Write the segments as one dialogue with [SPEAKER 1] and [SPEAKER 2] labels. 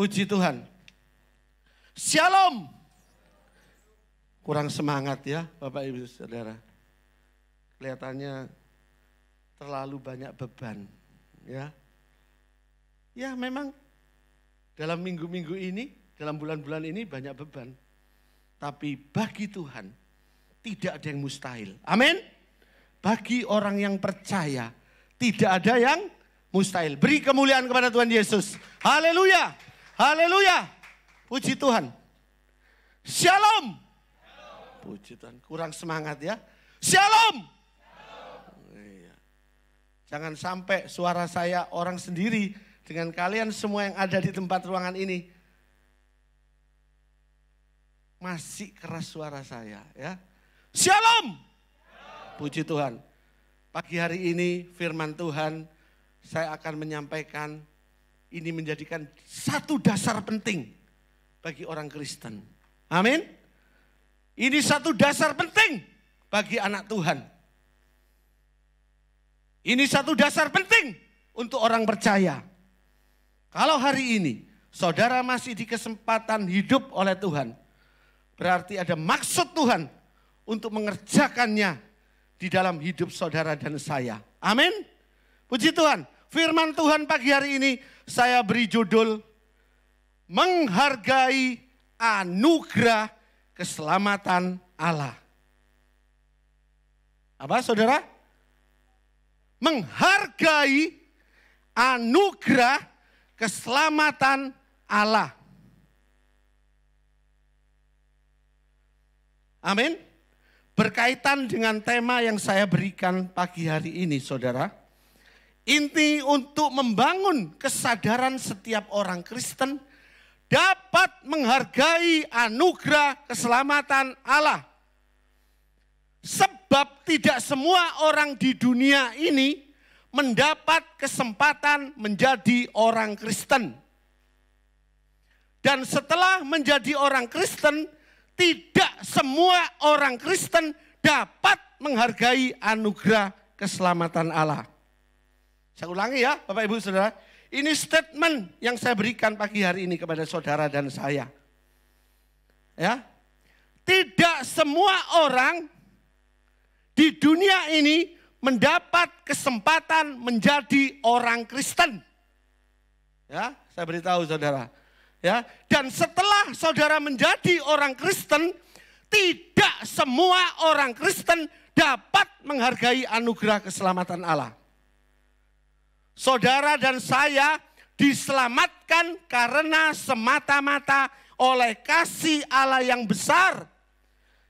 [SPEAKER 1] Puji Tuhan. Shalom. Kurang semangat ya Bapak Ibu Saudara. Kelihatannya terlalu banyak beban. Ya memang dalam minggu-minggu ini, dalam bulan-bulan ini banyak beban. Tapi bagi Tuhan tidak ada yang mustahil. Amin. Bagi orang yang percaya tidak ada yang mustahil. Beri kemuliaan kepada Tuhan Yesus. Haleluya. Haleluya. Puji Tuhan. Shalom. Puji Tuhan. Kurang semangat ya. Shalom. Iya. Jangan sampai suara saya orang sendiri dengan kalian semua yang ada di tempat ruangan ini. Masih keras suara saya ya. Shalom. Puji Tuhan. Pagi hari ini firman Tuhan saya akan menyampaikan. Ini menjadikan satu dasar penting bagi orang Kristen. Amin. Ini satu dasar penting bagi anak Tuhan. Ini satu dasar penting untuk orang percaya. Kalau hari ini saudara masih di kesempatan hidup oleh Tuhan, berarti ada maksud Tuhan untuk mengerjakannya di dalam hidup saudara dan saya. Amin. Puji Tuhan. Firman Tuhan pagi hari ini saya beri judul menghargai anugerah keselamatan Allah. Apa saudara? Menghargai anugerah keselamatan Allah. Amin. Berkaitan dengan tema yang saya berikan pagi hari ini saudara. Inti untuk membangun kesadaran setiap orang Kristen dapat menghargai anugerah keselamatan Allah. Sebab tidak semua orang di dunia ini mendapat kesempatan menjadi orang Kristen. Dan setelah menjadi orang Kristen, tidak semua orang Kristen dapat menghargai anugerah keselamatan Allah. Saya ulangi ya Bapak Ibu Saudara. Ini statement yang saya berikan pagi hari ini kepada saudara dan saya. Ya. Tidak semua orang di dunia ini mendapat kesempatan menjadi orang Kristen. Ya, saya beritahu saudara. Ya, dan setelah saudara menjadi orang Kristen, tidak semua orang Kristen dapat menghargai anugerah keselamatan Allah. Saudara dan saya diselamatkan karena semata-mata oleh kasih Allah yang besar.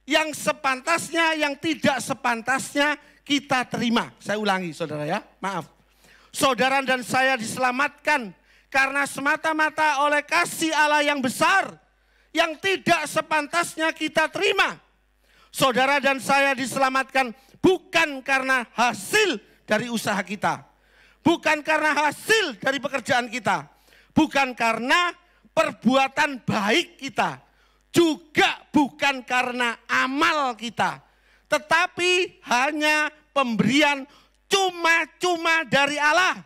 [SPEAKER 1] Yang sepantasnya, yang tidak sepantasnya kita terima. Saya ulangi saudara ya, maaf. Saudara dan saya diselamatkan karena semata-mata oleh kasih Allah yang besar. Yang tidak sepantasnya kita terima. Saudara dan saya diselamatkan bukan karena hasil dari usaha kita. Bukan karena hasil dari pekerjaan kita. Bukan karena perbuatan baik kita. Juga bukan karena amal kita. Tetapi hanya pemberian cuma-cuma dari Allah.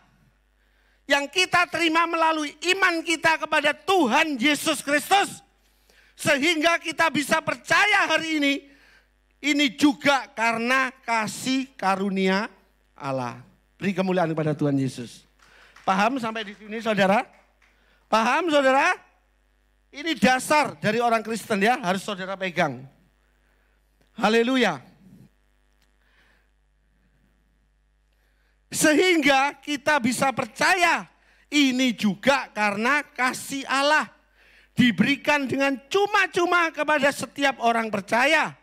[SPEAKER 1] Yang kita terima melalui iman kita kepada Tuhan Yesus Kristus. Sehingga kita bisa percaya hari ini. Ini juga karena kasih karunia Allah. Beri kemuliaan kepada Tuhan Yesus. Paham sampai di sini saudara? Paham saudara? Ini dasar dari orang Kristen ya, harus saudara pegang. Haleluya. Sehingga kita bisa percaya ini juga karena kasih Allah. Diberikan dengan cuma-cuma kepada setiap orang percaya.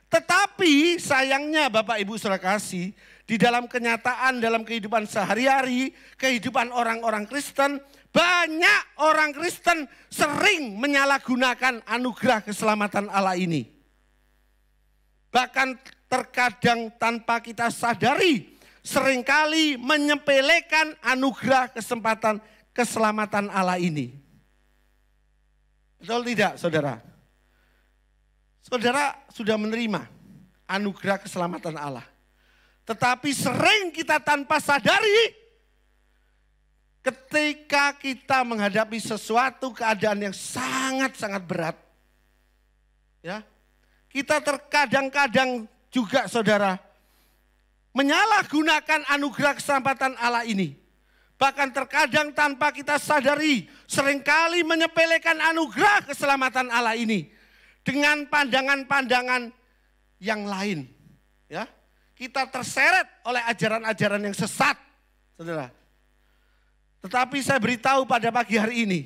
[SPEAKER 1] Tetapi sayangnya Bapak Ibu Saudara kasih, di dalam kenyataan, dalam kehidupan sehari-hari, kehidupan orang-orang Kristen, banyak orang Kristen sering menyalahgunakan anugerah keselamatan Allah ini. Bahkan terkadang tanpa kita sadari, seringkali menyepelekan anugerah kesempatan keselamatan Allah ini. Betul tidak saudara? Saudara sudah menerima anugerah keselamatan Allah. Tetapi sering kita tanpa sadari ketika kita menghadapi sesuatu keadaan yang sangat-sangat berat, ya, kita terkadang-kadang juga saudara menyalahgunakan anugerah keselamatan Allah ini. Bahkan terkadang tanpa kita sadari seringkali menyepelekan anugerah keselamatan Allah ini dengan pandangan-pandangan yang lain. Ya, kita terseret oleh ajaran-ajaran yang sesat, saudara. Tetapi saya beritahu pada pagi hari ini,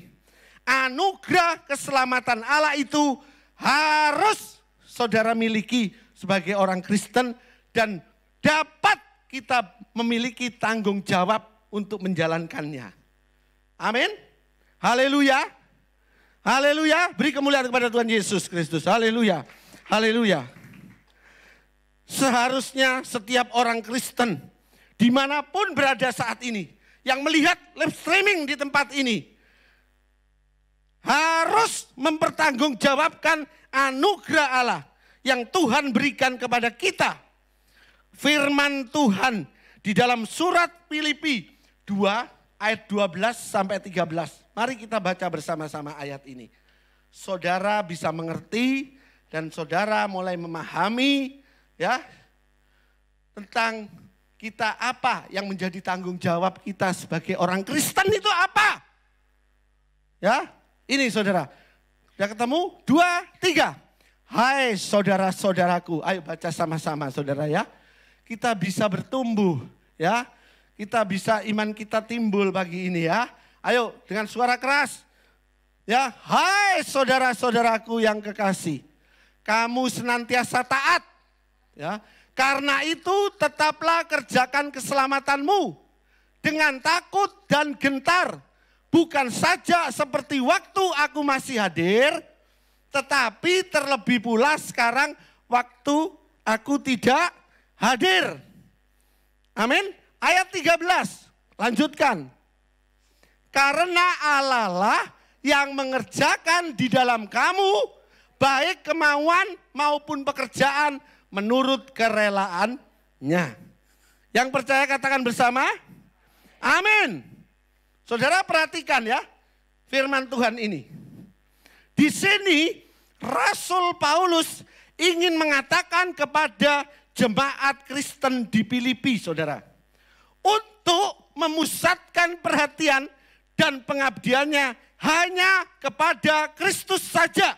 [SPEAKER 1] anugerah keselamatan Allah itu harus saudara miliki sebagai orang Kristen dan dapat kita memiliki tanggung jawab untuk menjalankannya. Amin. Haleluya. Haleluya. Beri kemuliaan kepada Tuhan Yesus Kristus. Haleluya. Haleluya. Seharusnya setiap orang Kristen dimanapun berada saat ini yang melihat live streaming di tempat ini harus mempertanggungjawabkan anugerah Allah yang Tuhan berikan kepada kita. Firman Tuhan di dalam surat Filipi 2 ayat 12 sampai 13. Mari kita baca bersama-sama ayat ini. Saudara bisa mengerti dan saudara mulai memahami ya tentang kita apa yang menjadi tanggung jawab kita sebagai orang Kristen itu apa? Ya, ini saudara. Sudah ketemu? 2, 3. Hai saudara-saudaraku. Ayo baca sama-sama saudara ya. Kita bisa bertumbuh ya. Kita bisa iman kita timbul pagi ini ya. Ayo dengan suara keras. Ya, hai saudara-saudaraku yang kekasih. Kamu senantiasa taat. Ya. Karena itu tetaplah kerjakan keselamatanmu dengan takut dan gentar. Bukan saja seperti waktu aku masih hadir, tetapi terlebih pula sekarang waktu aku tidak hadir. Amin. Ayat 13, lanjutkan. Karena Allah lah yang mengerjakan di dalam kamu baik kemauan maupun pekerjaan menurut kerelaannya. Yang percaya katakan bersama, amin. Saudara perhatikan ya firman Tuhan ini. Di sini Rasul Paulus ingin mengatakan kepada jemaat Kristen di Filipi, saudara, untuk memusatkan perhatian dan pengabdiannya hanya kepada Kristus saja.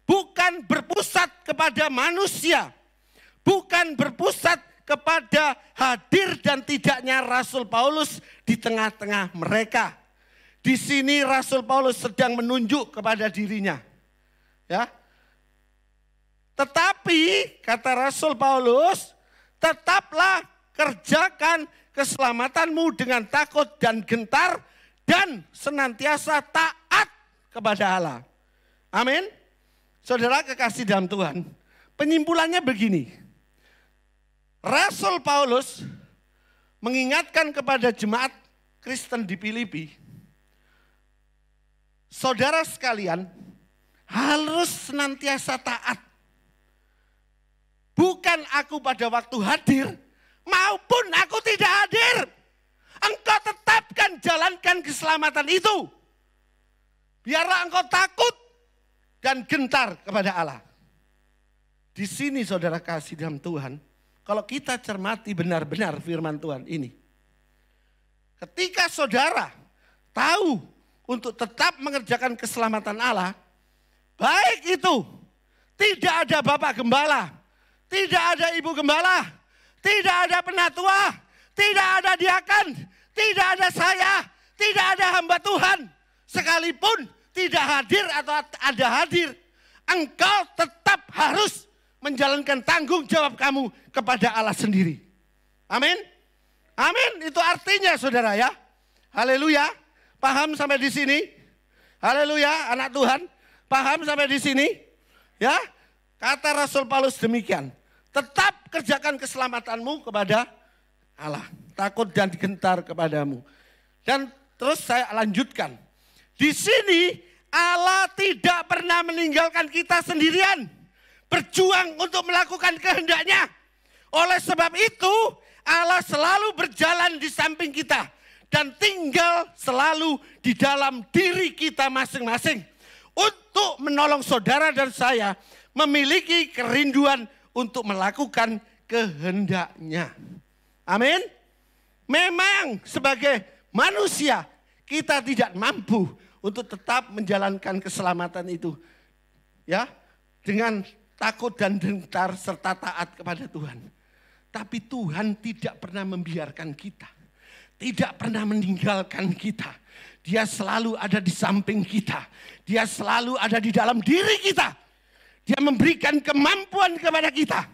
[SPEAKER 1] Bukan berpusat kepada manusia. Bukan berpusat kepada hadir dan tidaknya Rasul Paulus di tengah-tengah mereka. Di sini Rasul Paulus sedang menunjuk kepada dirinya. Ya. Tetapi kata Rasul Paulus, tetaplah kerjakan keselamatanmu dengan takut dan gentar dan senantiasa taat kepada Allah. Amin. Saudara kekasih dalam Tuhan, penyimpulannya begini. Rasul Paulus mengingatkan kepada jemaat Kristen di Filipi, saudara sekalian harus senantiasa taat. Bukan aku pada waktu hadir maupun aku tidak hadir. Engkau tetapkan jalankan keselamatan itu. Biarlah engkau takut dan gentar kepada Allah. Di sini saudara kasih dalam Tuhan, kalau kita cermati benar-benar firman Tuhan ini. Ketika saudara tahu untuk tetap mengerjakan keselamatan Allah, baik itu tidak ada bapak gembala, tidak ada ibu gembala, tidak ada penatua, tidak ada diakan, tidak ada saya, tidak ada hamba Tuhan. Sekalipun tidak hadir atau ada hadir, engkau tetap harus menjalankan tanggung jawab kamu kepada Allah sendiri. Amin. Amin. Itu artinya saudara ya. Haleluya. Paham sampai di sini? Haleluya, anak Tuhan. Paham sampai di sini? Ya. Kata Rasul Paulus demikian. Tetap kerjakan keselamatanmu kepada Allah. Takut dan gentar kepadamu. Dan terus saya lanjutkan. Di sini Allah tidak pernah meninggalkan kita sendirian. Berjuang untuk melakukan kehendaknya. Oleh sebab itu Allah selalu berjalan di samping kita. dan tinggal selalu di dalam diri kita masing-masing. Untuk menolong saudara dan saya memiliki kerinduan untuk melakukan kehendaknya. Amin. Memang sebagai manusia kita tidak mampu untuk tetap menjalankan keselamatan itu. Ya, dengan takut dan gentar serta taat kepada Tuhan. Tapi Tuhan tidak pernah membiarkan kita. Tidak pernah meninggalkan kita. Dia selalu ada di samping kita. Dia selalu ada di dalam diri kita. Dia memberikan kemampuan kepada kita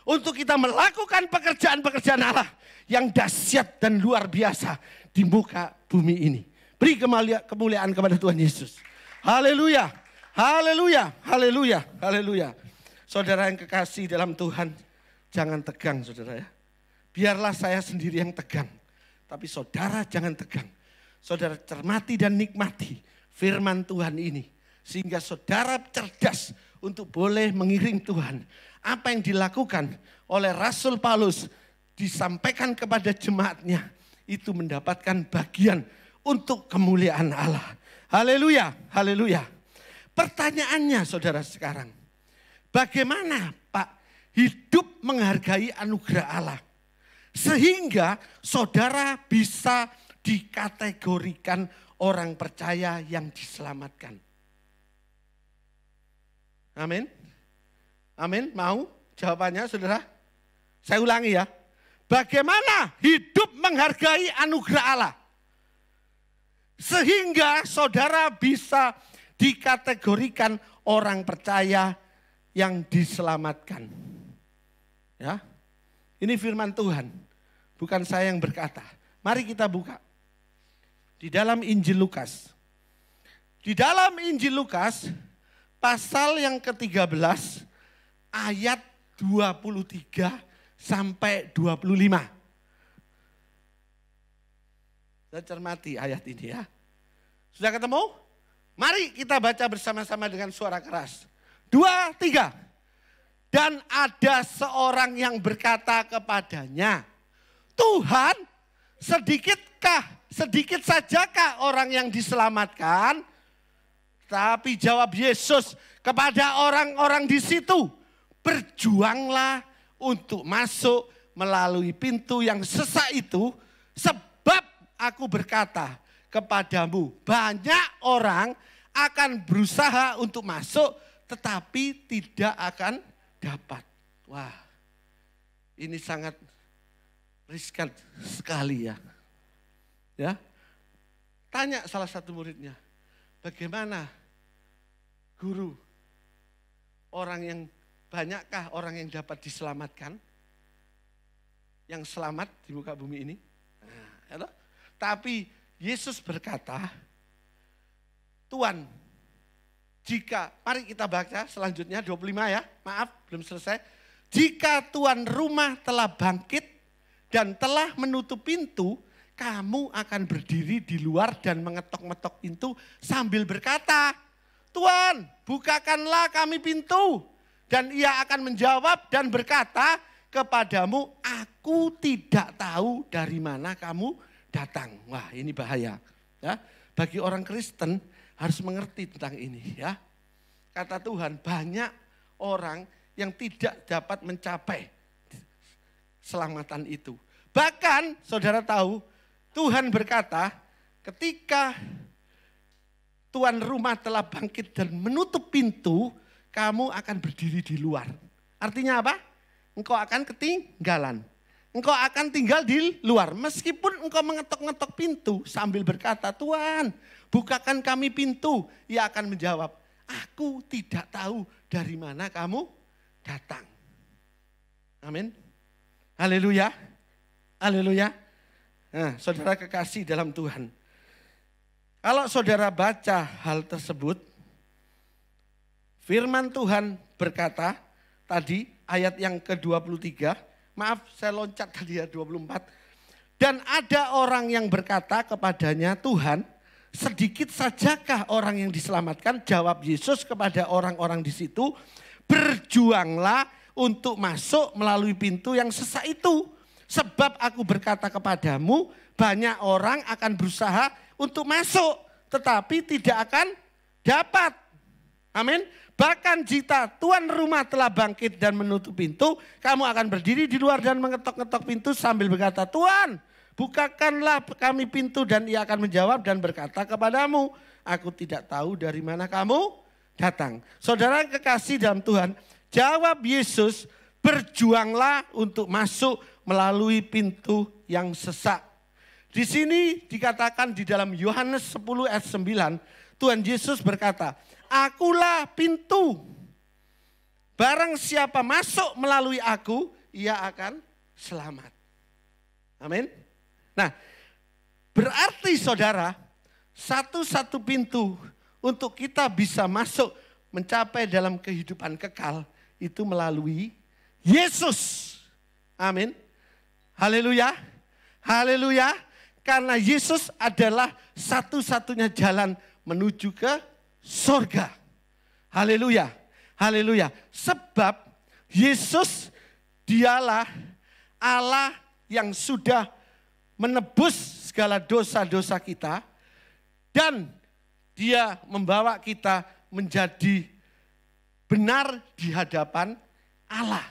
[SPEAKER 1] untuk kita melakukan pekerjaan-pekerjaan Allah yang dahsyat dan luar biasa di muka bumi ini. Beri kemuliaan kepada Tuhan Yesus. Haleluya, haleluya, haleluya, haleluya. Saudara yang kekasih dalam Tuhan, jangan tegang saudara ya. Biarlah saya sendiri yang tegang. Tapi saudara jangan tegang. Saudara cermati dan nikmati firman Tuhan ini. Sehingga saudara cerdas untuk boleh mengiring Tuhan. Apa yang dilakukan oleh Rasul Paulus disampaikan kepada jemaatnya. Itu mendapatkan bagian untuk kemuliaan Allah. Haleluya, haleluya. Pertanyaannya saudara sekarang. Bagaimana Pak hidup menghargai anugerah Allah? Sehingga saudara bisa dikategorikan orang percaya yang diselamatkan. Amin. Amin. Mau jawabannya saudara? Saya ulangi ya. Bagaimana hidup menghargai anugerah Allah? Sehingga saudara bisa dikategorikan orang percaya yang diselamatkan. Ya. Ini firman Tuhan. Bukan saya yang berkata. Mari kita buka. Di dalam Injil Lukas. Di dalam Injil Lukas pasal yang ke-13 ayat 23 sampai 25. Saya cermati ayat ini ya. Sudah ketemu? Mari kita baca bersama-sama dengan suara keras. 2, 3. Dan ada seorang yang berkata kepadanya, Tuhan, sedikit sajakah orang yang diselamatkan? Tapi jawab Yesus kepada orang-orang di situ, berjuanglah untuk masuk melalui pintu yang sesak itu, sebab aku berkata kepadamu, banyak orang akan berusaha untuk masuk, tetapi tidak akan dapat. Wah, ini sangat riskan sekali ya. Ya, tanya salah satu muridnya, bagaimana guru, orang yang banyakkah orang yang dapat diselamatkan? Yang selamat di muka bumi ini? Nah, tapi Yesus berkata, Tuhan, jika, mari kita baca selanjutnya 25 ya, maaf belum selesai. Jika tuan rumah telah bangkit dan telah menutup pintu, kamu akan berdiri di luar dan mengetok-ngetok pintu sambil berkata, Tuan, bukakanlah kami pintu. Dan ia akan menjawab dan berkata kepadamu, aku tidak tahu dari mana kamu datang. Wah, ini bahaya. Ya, bagi orang Kristen harus mengerti tentang ini ya. Kata Tuhan, banyak orang yang tidak dapat mencapai keselamatan itu. Bahkan saudara tahu, Tuhan berkata ketika tuan rumah telah bangkit dan menutup pintu, kamu akan berdiri di luar. Artinya apa? Engkau akan ketinggalan. Engkau akan tinggal di luar. Meskipun engkau mengetok-ngetok pintu sambil berkata, Tuhan, bukakan kami pintu. Ia akan menjawab, aku tidak tahu dari mana kamu datang. Amin. Haleluya. Haleluya. Nah, saudara kekasih dalam Tuhan. Kalau saudara baca hal tersebut, firman Tuhan berkata tadi ayat yang ke-23, maaf saya loncat tadi ya 24. Dan ada orang yang berkata kepadanya, Tuhan, sedikit sajakah orang yang diselamatkan? Jawab Yesus kepada orang-orang di situ, berjuanglah untuk masuk melalui pintu yang sesak itu. Sebab aku berkata kepadamu, banyak orang akan berusaha untuk masuk, tetapi tidak akan dapat. Amin. Bahkan jika tuan rumah telah bangkit dan menutup pintu, kamu akan berdiri di luar dan mengetok-ngetok pintu sambil berkata, Tuan, bukakanlah kami pintu, dan ia akan menjawab dan berkata kepadamu, aku tidak tahu dari mana kamu datang. Saudara kekasih dalam Tuhan, jawab Yesus, berjuanglah untuk masuk melalui pintu yang sesak. Di sini dikatakan di dalam Yohanes 10 ayat 9, Tuhan Yesus berkata, akulah pintu. Barang siapa masuk melalui aku, ia akan selamat. Amin. Nah, berarti saudara, satu-satu pintu untuk kita bisa masuk mencapai dalam kehidupan kekal itu melalui Yesus. Amin. Haleluya. Haleluya. Karena Yesus adalah satu-satunya jalan menuju ke surga. Haleluya. Haleluya. Sebab Yesus dialah Allah yang sudah menebus segala dosa-dosa kita. Dan dia membawa kita menjadi benar di hadapan Allah.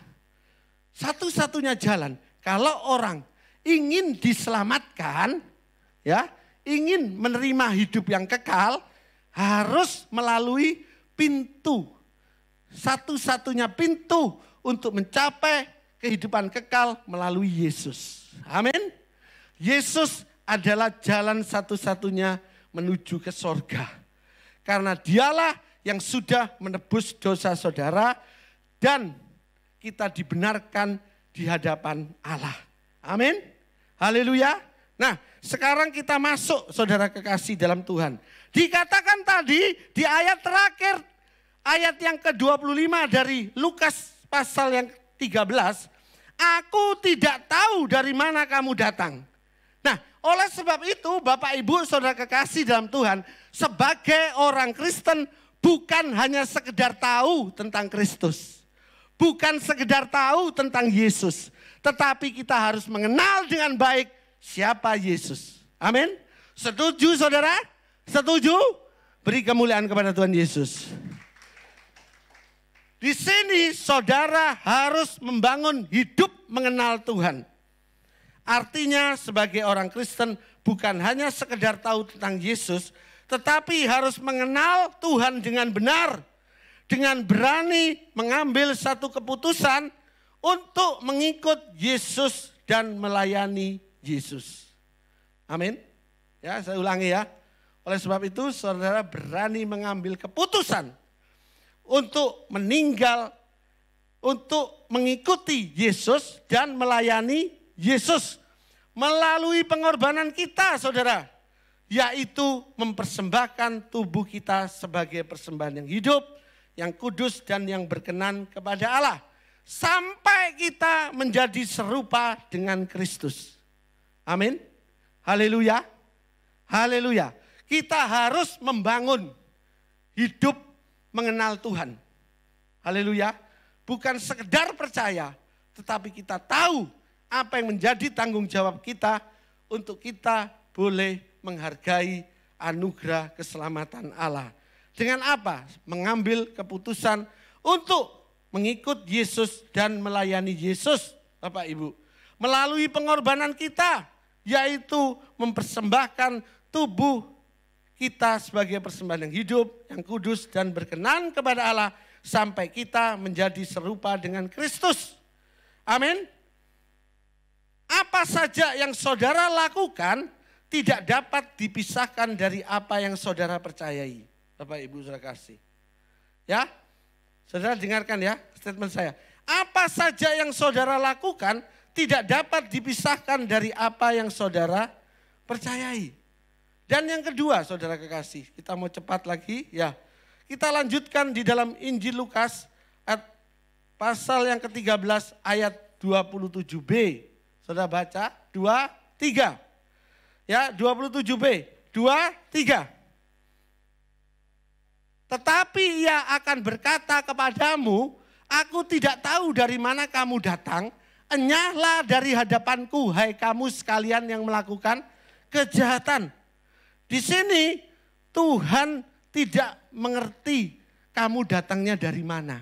[SPEAKER 1] Satu-satunya jalan. Kalau orang ingin diselamatkan, ya, ingin menerima hidup yang kekal, harus melalui pintu. Satu-satunya pintu untuk mencapai kehidupan kekal melalui Yesus. Amin. Yesus adalah jalan satu-satunya menuju ke sorga. Karena dialah yang sudah menebus dosa saudara dan kita dibenarkan di hadapan Allah. Amin. Haleluya. Nah, sekarang kita masuk saudara kekasih dalam Tuhan. Dikatakan tadi di ayat terakhir, ayat yang ke-25 dari Lukas pasal yang 13, aku tidak tahu dari mana kamu datang. Nah, oleh sebab itu Bapak Ibu saudara kekasih dalam Tuhan, sebagai orang Kristen bukan hanya sekedar tahu tentang Kristus. Bukan sekedar tahu tentang Yesus. Tetapi kita harus mengenal dengan baik siapa Yesus. Amin. Setuju saudara? Setuju? Beri kemuliaan kepada Tuhan Yesus. Di sini saudara harus membangun hidup mengenal Tuhan. Artinya sebagai orang Kristen bukan hanya sekedar tahu tentang Yesus, tetapi harus mengenal Tuhan dengan benar. Dengan berani mengambil satu keputusan untuk mengikut Yesus dan melayani Yesus. Amin. Ya, saya ulangi ya. Oleh sebab itu saudara berani mengambil keputusan untuk meninggal, untuk mengikuti Yesus dan melayani Yesus. Melalui pengorbanan kita saudara. Yaitu mempersembahkan tubuh kita sebagai persembahan yang hidup, yang kudus dan yang berkenan kepada Allah. Sampai kita menjadi serupa dengan Kristus. Amin. Haleluya. Haleluya. Kita harus membangun hidup mengenal Tuhan. Haleluya. Bukan sekedar percaya, tetapi kita tahu apa yang menjadi tanggung jawab kita untuk kita boleh menghargai anugerah keselamatan Allah. Dengan apa? Mengambil keputusan untuk mengikut Yesus dan melayani Yesus, Bapak Ibu. Melalui pengorbanan kita, yaitu mempersembahkan tubuh kita sebagai persembahan yang hidup, yang kudus dan berkenan kepada Allah, sampai kita menjadi serupa dengan Kristus. Amin. Apa saja yang saudara lakukan tidak dapat dipisahkan dari apa yang saudara percayai. Bapak Ibu saudara kasih. Ya, saudara dengarkan ya statement saya. Apa saja yang saudara lakukan tidak dapat dipisahkan dari apa yang saudara percayai. Dan yang kedua saudara kekasih, kita mau cepat lagi ya. Kita lanjutkan di dalam Injil Lukas pasal yang ke-13 ayat 27b. Saudara baca 2, 3. Ya 27b, 2, 3. Tetapi ia akan berkata kepadamu, aku tidak tahu dari mana kamu datang. Enyahlah dari hadapanku, hai kamu sekalian yang melakukan kejahatan. Di sini Tuhan tidak mengerti kamu datangnya dari mana.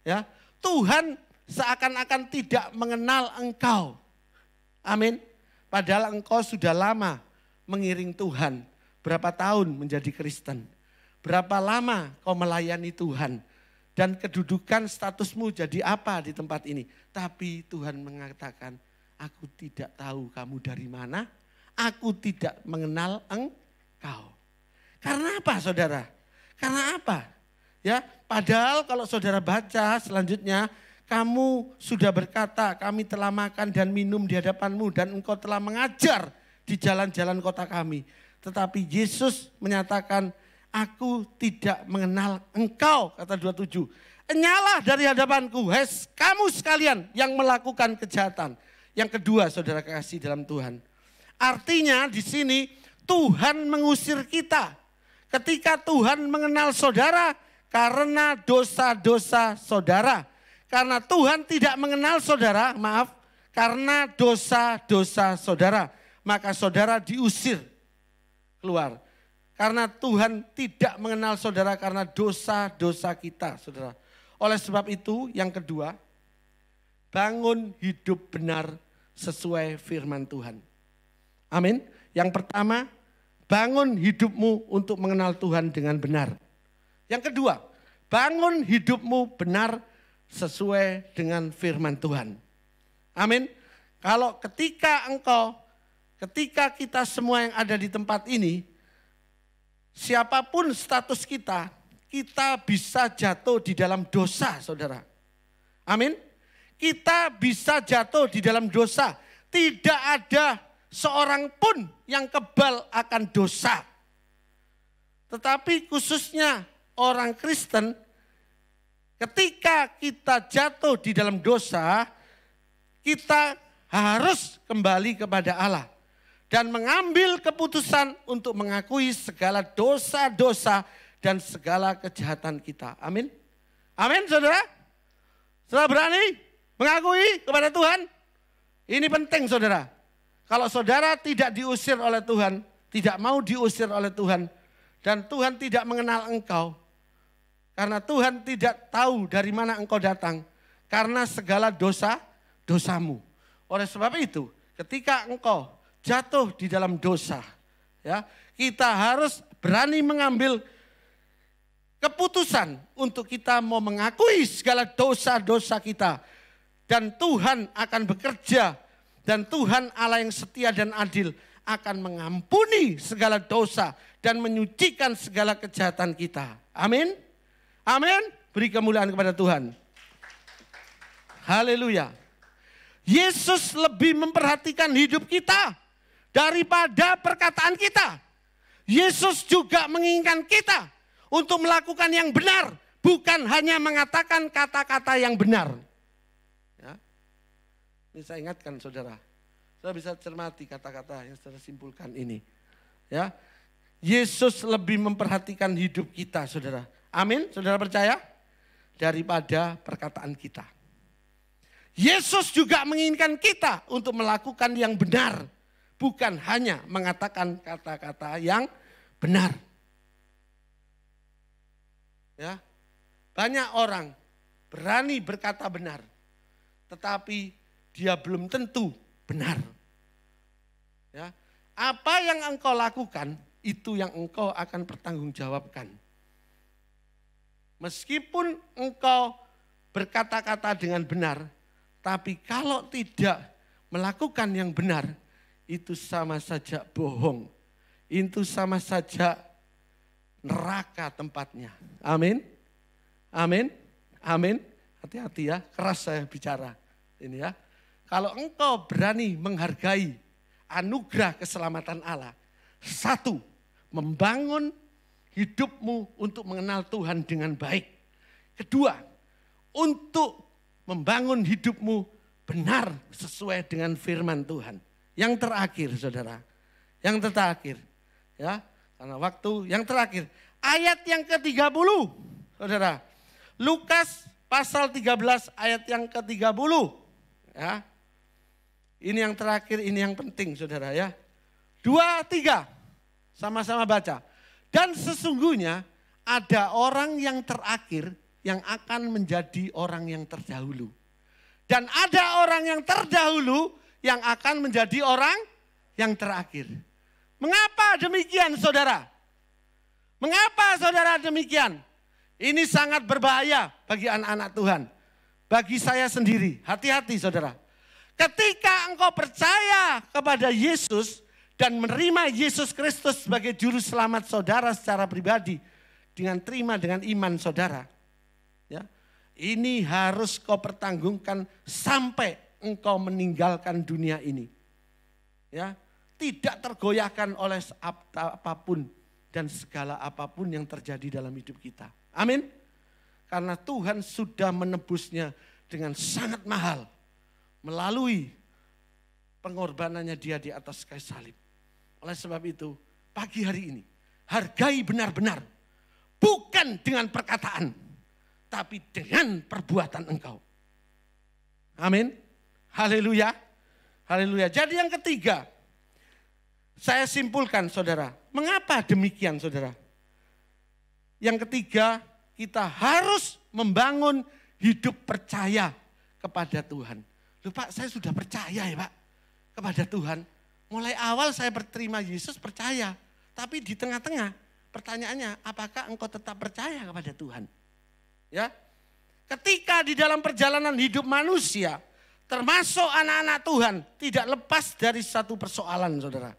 [SPEAKER 1] Ya, Tuhan seakan-akan tidak mengenal engkau. Amin. Padahal engkau sudah lama mengiring Tuhan. Berapa tahun menjadi Kristen? Berapa lama kau melayani Tuhan? Dan kedudukan statusmu jadi apa di tempat ini? Tapi Tuhan mengatakan, aku tidak tahu kamu dari mana, aku tidak mengenal engkau. Karena apa saudara? Karena apa? Ya, padahal kalau saudara baca selanjutnya, kamu sudah berkata, kami telah makan dan minum di hadapanmu dan engkau telah mengajar di jalan-jalan kota kami. Tetapi Yesus menyatakan, aku tidak mengenal engkau, kata 27. Enyahlah dari hadapanku, hai kamu sekalian yang melakukan kejahatan. Yang kedua, saudara kasih dalam Tuhan. Artinya di sini Tuhan mengusir kita. Ketika Tuhan mengenal saudara karena dosa-dosa saudara. Karena Tuhan tidak mengenal saudara, maaf, karena dosa-dosa saudara. Maka saudara diusir keluar. Karena Tuhan tidak mengenal saudara karena dosa-dosa kita, saudara. Oleh sebab itu, yang kedua, bangun hidup benar sesuai firman Tuhan. Amin. Yang pertama, bangun hidupmu untuk mengenal Tuhan dengan benar. Yang kedua, bangun hidupmu benar sesuai dengan firman Tuhan. Amin. Kalau ketika kita semua yang ada di tempat ini, siapapun status kita, kita bisa jatuh di dalam dosa, saudara. Amin. Kita bisa jatuh di dalam dosa. Tidak ada seorang pun yang kebal akan dosa. Tetapi khususnya orang Kristen, ketika kita jatuh di dalam dosa, kita harus kembali kepada Allah. Dan mengambil keputusan untuk mengakui segala dosa-dosa dan segala kejahatan kita. Amin. Amin saudara. Saudara berani mengakui kepada Tuhan? Ini penting saudara. Kalau saudara tidak diusir oleh Tuhan, tidak mau diusir oleh Tuhan, dan Tuhan tidak mengenal engkau, karena Tuhan tidak tahu dari mana engkau datang, karena segala dosamu. Oleh sebab itu, ketika engkau jatuh di dalam dosa, ya, kita harus berani mengambil keputusan untuk kita mau mengakui segala dosa-dosa kita. Dan Tuhan akan bekerja, dan Tuhan Allah yang setia dan adil akan mengampuni segala dosa dan menyucikan segala kejahatan kita. Amin. Amin. Beri kemuliaan kepada Tuhan. Haleluya. Yesus lebih memperhatikan hidup kita daripada perkataan kita. Yesus juga menginginkan kita untuk melakukan yang benar, bukan hanya mengatakan kata-kata yang benar. Ya. Ini saya ingatkan saudara, saudara bisa cermati kata-kata yang saudara simpulkan ini. Ya, Yesus lebih memperhatikan hidup kita, saudara. Amin, saudara percaya? Daripada perkataan kita. Yesus juga menginginkan kita untuk melakukan yang benar, bukan hanya mengatakan kata-kata yang benar. Ya, banyak orang berani berkata benar, tetapi dia belum tentu benar. Ya, apa yang engkau lakukan, itu yang engkau akan pertanggungjawabkan. Meskipun engkau berkata-kata dengan benar, tapi kalau tidak melakukan yang benar, itu sama saja bohong. Itu sama saja neraka tempatnya. Amin. Amin. Amin. Hati-hati ya, keras saya bicara. Ini ya. Kalau engkau berani menghargai anugerah keselamatan Allah. Satu, membangun hidupmu untuk mengenal Tuhan dengan baik. Kedua, untuk membangun hidupmu benar sesuai dengan firman Tuhan. Yang terakhir saudara, yang terakhir. Ya, karena waktu yang terakhir. Ayat yang ke-30 saudara. Lukas pasal 13 ayat yang ke-30. Ya, Ini yang terakhir, ini yang penting saudara ya. 2, 3, sama-sama baca. Dan sesungguhnya ada orang yang terakhir yang akan menjadi orang yang terdahulu. Dan ada orang yang terdahulu yang akan menjadi orang yang terakhir. Mengapa demikian saudara? Mengapa saudara demikian? Ini sangat berbahaya bagi anak-anak Tuhan. Bagi saya sendiri, hati-hati saudara. Ketika engkau percaya kepada Yesus dan menerima Yesus Kristus sebagai juru selamat saudara secara pribadi, dengan terima dengan iman saudara, ya, ini harus kau pertanggungkan sampai engkau meninggalkan dunia ini. Ya, tidak tergoyahkan oleh apapun dan segala apapun yang terjadi dalam hidup kita. Amin. Karena Tuhan sudah menebusnya dengan sangat mahal melalui pengorbanannya dia di atas kayu salib. Oleh sebab itu, pagi hari ini hargai benar-benar, bukan dengan perkataan, tapi dengan perbuatan engkau. Amin. Haleluya. Haleluya. Jadi yang ketiga, saya simpulkan saudara, mengapa demikian saudara? Yang ketiga, kita harus membangun hidup percaya kepada Tuhan. Loh Pak, saya sudah percaya ya Pak kepada Tuhan. Mulai awal saya berterima Yesus percaya. Tapi di tengah-tengah pertanyaannya, apakah engkau tetap percaya kepada Tuhan? Ya, ketika di dalam perjalanan hidup manusia, termasuk anak-anak Tuhan, tidak lepas dari satu persoalan saudara.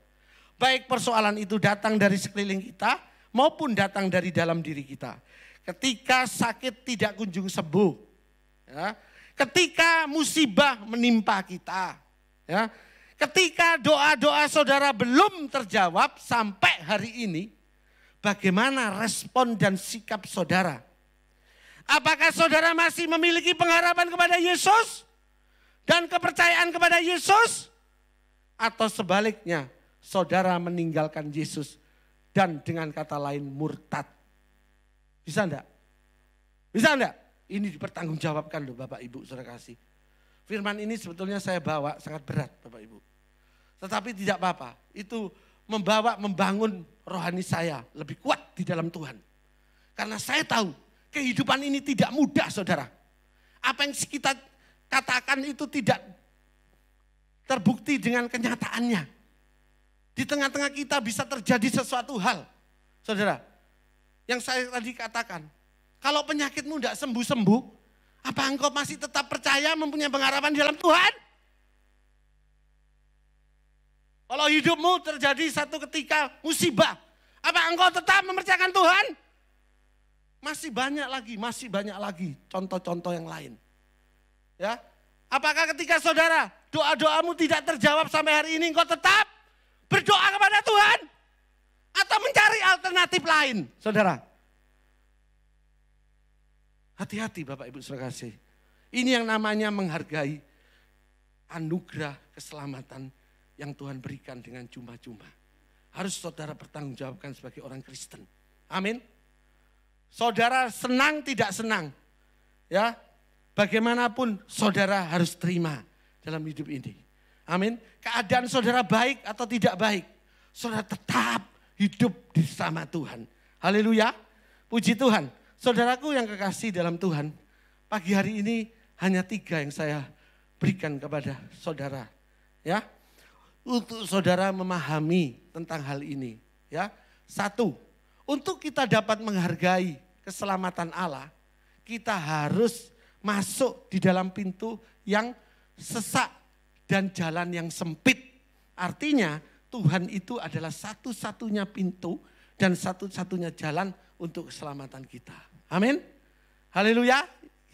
[SPEAKER 1] Baik persoalan itu datang dari sekeliling kita maupun datang dari dalam diri kita. Ketika sakit tidak kunjung sembuh, ya, ketika musibah menimpa kita, ya, ketika doa-doa saudara belum terjawab sampai hari ini, bagaimana respon dan sikap saudara? Apakah saudara masih memiliki pengharapan kepada Yesus dan kepercayaan kepada Yesus? Atau sebaliknya, saudara meninggalkan Yesus dan dengan kata lain murtad? Bisa enggak? Bisa enggak? Ini dipertanggungjawabkan loh Bapak Ibu saudara kasih. Firman ini sebetulnya saya bawa sangat berat Bapak Ibu. Tetapi tidak apa-apa. Itu membangun rohani saya lebih kuat di dalam Tuhan. Karena saya tahu kehidupan ini tidak mudah saudara. Apa yang kita katakan itu tidak terbukti dengan kenyataannya. Di tengah-tengah kita bisa terjadi sesuatu hal. Saudara, yang saya tadi katakan. Kalau penyakitmu tidak sembuh-sembuh, apa engkau masih tetap percaya mempunyai pengharapan di dalam Tuhan? Kalau hidupmu terjadi satu ketika musibah, apa engkau tetap mempercayakan Tuhan? Masih banyak lagi contoh-contoh yang lain. Ya, apakah ketika saudara doa-doamu tidak terjawab sampai hari ini, engkau tetap berdoa kepada Tuhan? Atau mencari alternatif lain, saudara? Hati-hati Bapak Ibu saudara kasih. Ini yang namanya menghargai anugerah keselamatan yang Tuhan berikan dengan cuma-cuma. Harus saudara pertanggungjawabkan sebagai orang Kristen. Amin. Saudara senang tidak senang, ya, bagaimanapun saudara harus terima dalam hidup ini. Amin. Keadaan saudara baik atau tidak baik, saudara tetap hidup bersama Tuhan. Haleluya. Puji Tuhan. Saudaraku yang kekasih dalam Tuhan, pagi hari ini hanya 3 yang saya berikan kepada saudara, ya, untuk saudara memahami tentang hal ini, ya. 1, untuk kita dapat menghargai keselamatan Allah, kita harus masuk di dalam pintu yang sesak dan jalan yang sempit. Artinya Tuhan itu adalah satu-satunya pintu dan satu-satunya jalan untuk keselamatan kita. Amin. Haleluya.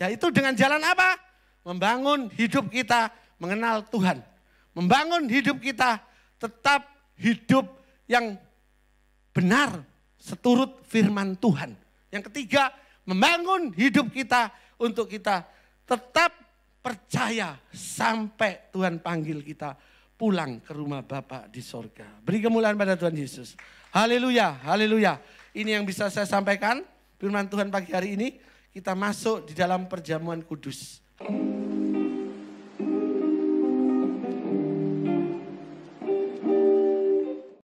[SPEAKER 1] Yaitu dengan jalan apa? Membangun hidup kita mengenal Tuhan. Membangun hidup kita tetap hidup yang benar seturut firman Tuhan. Yang ketiga, membangun hidup kita untuk kita tetap percaya sampai Tuhan panggil kita pulang ke rumah Bapa di sorga. Beri kemuliaan pada Tuhan Yesus. Haleluya, haleluya. Ini yang bisa saya sampaikan. Firman Tuhan pagi hari ini, kita masuk di dalam perjamuan kudus.